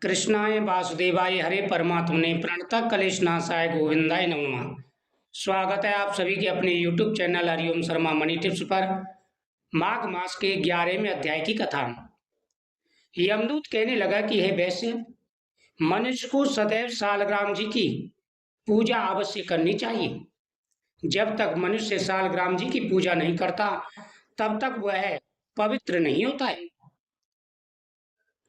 कृष्णाय वासुदेवाय हरे परमात्मने प्रणतः कलेशनाशाय गोविंदाय नमो नमः। स्वागत है आप सभी के अपने YouTube channel Hariom Sharma money tips पर। माघ मास के 11वें अध्याय की कथा। यमदूत कहने लगा कि हे वैश्य, मनुष्य को सदैव सालग्राम जी की पूजा अवश्य करनी चाहिए। जब तक मनुष्य सालग्राम जी की पूजा नहीं करता तब तक वह पवित्र नहीं होता है।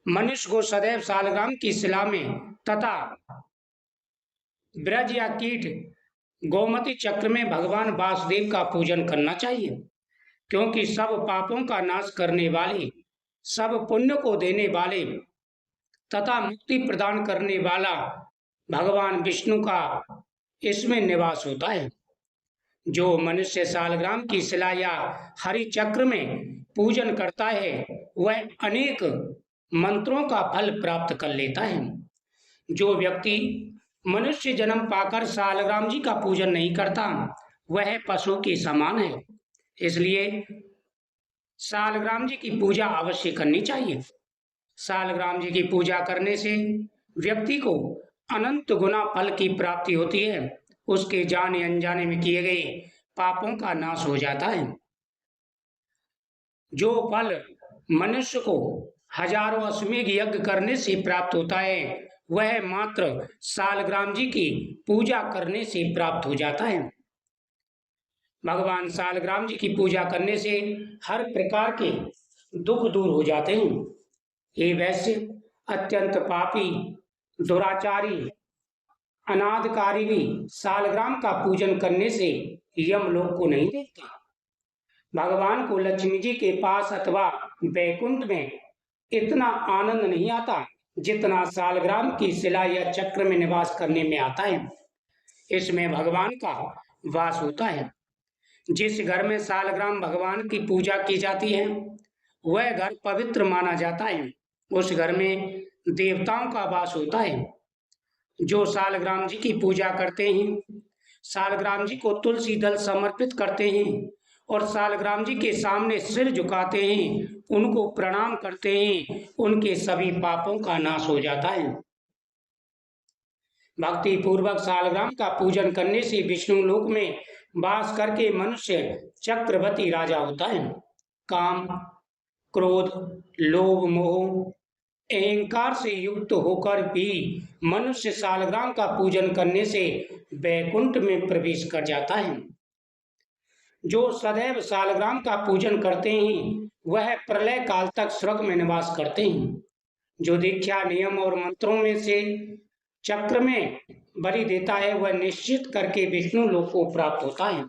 मनुष्य को सदैव सालग्राम की शिला में तथा ब्रज या कीट गोमती चक्र में भगवान वासुदेव का पूजन करना चाहिए, क्योंकि सब पापों का नाश करने वाले, सब पुण्य को देने वाले तथा मुक्ति प्रदान करने वाला भगवान विष्णु का इसमें निवास होता है। जो मनुष्य सालग्राम की शिला या हरि चक्र में पूजन करता है वह अनेक मंत्रों का फल प्राप्त कर लेता है। जो व्यक्ति मनुष्य जन्म पाकर सालग्राम जी का पूजन नहीं करता वह पशु के समान है। इसलिए सालग्राम जी की पूजा अवश्य करनी चाहिए। सालग्राम जी की पूजा करने से व्यक्ति को अनंत गुना फल की प्राप्ति होती है। उसके जाने अनजाने में किए गए पापों का नाश हो जाता है। जो फल मनुष्य को हजारों अश्वमेध यज्ञ करने से प्राप्त होता है वह मात्र सालग्राम जी की पूजा करने से प्राप्त हो जाता है। भगवान सालग्राम जी की पूजा करने से हर प्रकार के दुख दूर हो जाते हैं। ये वैश्य, अत्यंत पापी, दुराचारी, अनादकारी भी सालग्राम का पूजन करने से यमलोक को नहीं देखता। भगवान को लक्ष्मी जी के पास अथवा वैकुंठ में इतना आनंद नहीं आता जितना सालग्राम की शिला या चक्र में निवास करने में आता है। इसमें भगवान का वास होता है। जिस घर में सालग्राम भगवान की पूजा की जाती है वह घर पवित्र माना जाता है। उस घर में देवताओं का वास होता है। जो सालग्राम जी की पूजा करते हैं, सालग्राम जी को तुलसी दल समर्पित करते हैं और सालग्राम जी के सामने सिर झुकाते हैं, उनको प्रणाम करते हैं, उनके सभी पापों का नाश हो जाता है। भक्ति पूर्वक सालग्राम का पूजन करने से विष्णु लोक में वास करके मनुष्य चक्रवर्ती राजा होता है। काम, क्रोध, लोभ, मोह, अहंकार से युक्त होकर भी मनुष्य सालग्राम का पूजन करने से वैकुंठ में प्रवेश कर जाता है। जो सदैव सालग्राम का पूजन करते हैं वह प्रलय काल तक स्वर्ग में निवास करते हैं। जो दीक्षा, नियम और मंत्रों में से चक्र में बलि देता है वह निश्चित करके विष्णु लोक को प्राप्त होता है।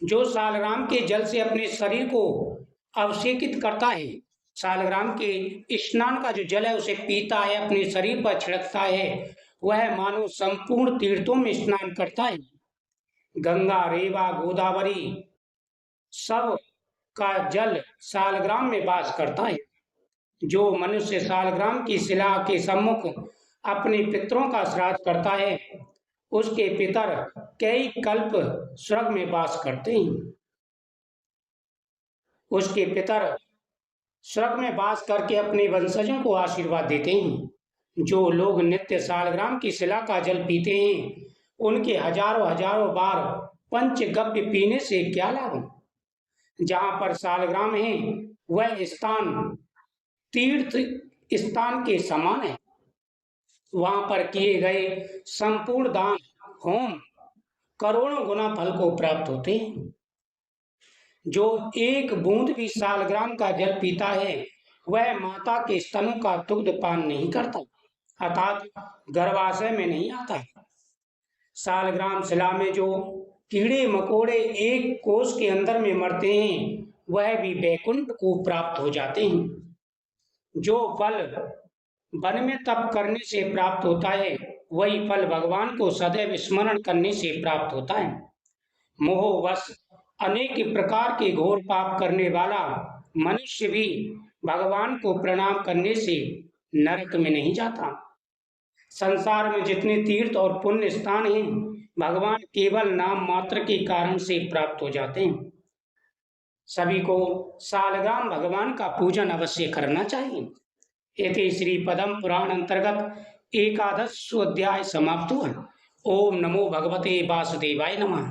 जो सालग्राम के जल से अपने शरीर को अभिषेकित करता है, सालग्राम के स्नान का जो जल है उसे पीता है, अपने शरीर पर छिड़कता है, वह मानो संपूर्ण तीर्थों में स्नान करता है। गंगा, रेवा, गोदावरी सब का जल सालग्राम में वास करता है। जो मनुष्य सालग्राम की शिला के सम्मुख अपने पितरों का श्राद्ध करता है उसके पितर कई कल्प स्वर्ग में वास करते हैं। उसके पितर स्वर्ग में वास करके अपने वंशजों को आशीर्वाद देते हैं। जो लोग नित्य सालग्राम की शिला का जल पीते हैं उनके हजारों हजारों बार पंचगव्य पीने से क्या लाभ। जहाँ पर सालग्राम है वह स्थान तीर्थ स्थान के समान है। वहां पर किए गए संपूर्ण दान, होम करोड़ों गुना फल को प्राप्त होते हैं। जो एक बूंद भी सालग्राम का जल पीता है वह माता के स्तनों का दुग्ध पान नहीं करता, अर्थात गर्भाशय में नहीं आता। सालग्राम शिला में जो कीड़े मकोड़े एक कोष के अंदर में मरते हैं वह भी वैकुंठ को प्राप्त हो जाते हैं। जो फल वन में तप करने से प्राप्त होता है वही फल भगवान को सदैव स्मरण करने से प्राप्त होता है। मोहवश अनेक प्रकार के घोर पाप करने वाला मनुष्य भी भगवान को प्रणाम करने से नरक में नहीं जाता। संसार में जितने तीर्थ और पुण्य स्थान हैं भगवान केवल नाम मात्र के कारण से प्राप्त हो जाते हैं। सभी को सालग्राम भगवान का पूजन अवश्य करना चाहिए। इति श्री पद्म पुराण अंतर्गत एकादश अध्याय समाप्त। ओम नमो भगवते वासुदेवाय नमः।